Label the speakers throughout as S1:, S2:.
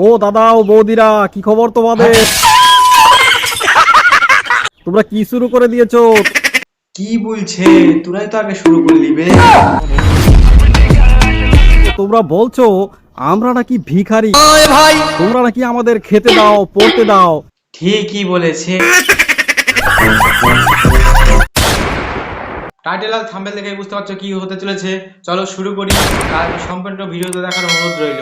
S1: ও দাদা ও বৌদিরা, কি খবর তোমাদের? তোমরা কি শুরু করে দিয়েছো?
S2: কি বলছে? তোরাই তো আগে শুরু করলি বে।
S1: তোমরা বলছো আমরা নাকি ভিখারি, তোমরা নাকি আমাদের খেতে দাও, পড়তে দাও।
S2: ঠিকই বলেছে। টাইটেল আর থাম্বনেল দেখে বুঝতে পারছো কি হতে চলেছে। চলো শুরু করি। আর সম্পূর্ণ ভিডিওতে দেখার অনুরোধ রইল।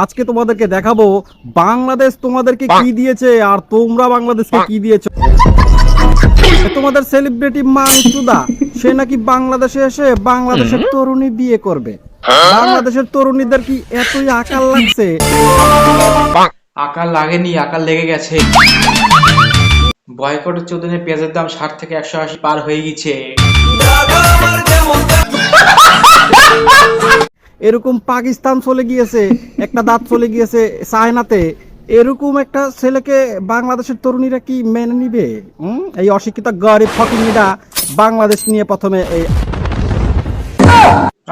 S1: আজকে তোমাদেরকে দেখাবো বাংলাদেশ তোমাদেরকে কি দিয়েছে আর তোমরা বাংলাদেশকে কি দিয়েছো। তোমাদের সেলিব্রিটি মানচুদা, সে নাকি বাংলাদেশে এসে বাংলাদেশের তরুণী বিয়ে করবে। বাংলাদেশের তরুণীদের কি এতই আকাল লাগছে?
S2: আকাল লাগেনি, আকাল লেগে গেছে। বয়কটের চোদনে পেঁয়াজের দাম 60 থেকে 180 পার হয়ে গেছে।
S1: এরকম পাকিস্তান চলে গিয়েছে, একটা দাঁত চলে গিয়েছে চায়নাতে। এরকম একটা ছেলেকে বাংলাদেশের তরুণীরা কি মেনে নিবে? এই অশিক্ষিত গরিব ফকিনীরা বাংলাদেশ নিয়ে প্রথমে এই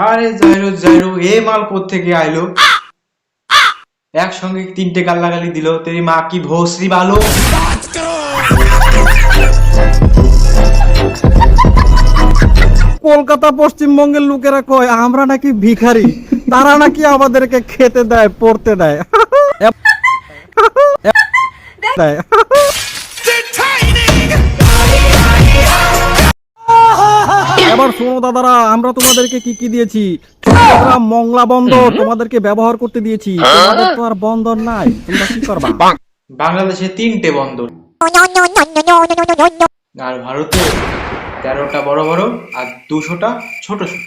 S2: আরে জাইরো জাইরো, এ মাল কোত্থেকে আইলো? একসঙ্গে 3টে গালাগালি দিল। তেরি মা কি ভোসরি বালো।
S1: কলকাতা পশ্চিমবঙ্গের লোকেরা কয় আমরা নাকি ভিখারি, তারা নাকি আমাদেরকে খেতে দেয়, পড়তে দেয়। এবার শোনো দাদারা, আমরা তোমাদেরকে কি কি দিয়েছি। চট্টগ্রাম মংলা বন্দর তোমাদেরকে ব্যবহার করতে দিয়েছি। তোমাদের তো আর বন্দর নাই, তোমরা কি করবা?
S2: বাংলাদেশে 3টে বন্দর, আর ভারতে 13টা বড় বড় আর 200টা ছোট ছোট।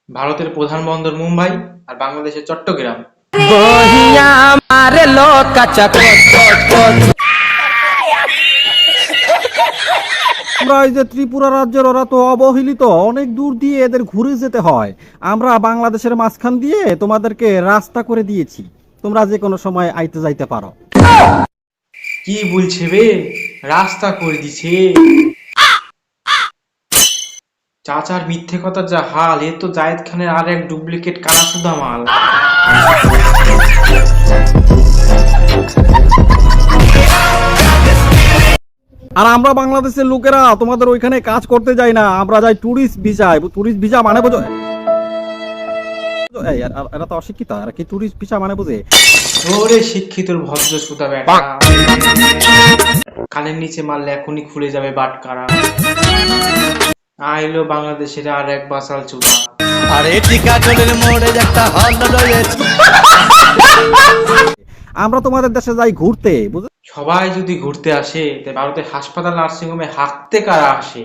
S2: ভারতের প্রধান বন্দর মুম্বাই আর বাংলাদেশের চট্টগ্রাম।
S1: আমরা এই যে ত্রিপুরা রাজ্যের, ওরা তো অবহেলিত, অনেক দূর দিয়ে এদের ঘুরে যেতে হয়। আমরা বাংলাদেশের মাঝখান দিয়ে তোমাদেরকে রাস্তা করে দিয়েছি, তোমরা যে কোনো সময় আইতে যাইতে পারো।
S2: কি বলছে বে? রাস্তা করে দিছে? চাচার মিথ্যে কথা যা হাল, এ তো জায়েদ খানের আর এক ডুপ্লিকেট কানাসুদা মাল।
S1: আর আমরা বাংলাদেশের লোকেরা তোমাদের ওইখানে কাজ করতে যাই না, আমরা যাই টুরিস্ট ভিসায়। টুরিস্ট ভিসা মানে বোঝো? এরা তো অশিক্ষিত, এরা কি টুরিস্ট ভিসা মানে বোঝে?
S2: ওরে শিক্ষিত ভদ্র সুতা বেটা, কানের নিচে মারলে এখনই খুলে যাবে বাটকারা। আইলো বাংলাদেশের আর এক বাসাল চুদা।
S3: আরে টিকাটলের মোড়ে একটা হল রয়েছে।
S1: আমরা তোমাদের দেশে যাই ঘুরতে, বুঝলে?
S2: সবাই যদি ঘুরতে আসে, তে ভারতের হাসপাতাল নার্সিং হোমে হাঁকতে কারা আসে?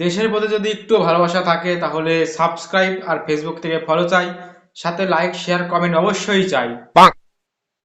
S2: দেশের প্রতি যদি একটু ভালোবাসা থাকে তাহলে সাবস্ক্রাইব আর ফেসবুক থেকে ফলো চাই, সাথে লাইক শেয়ার কমেন্ট অবশ্যই চাই।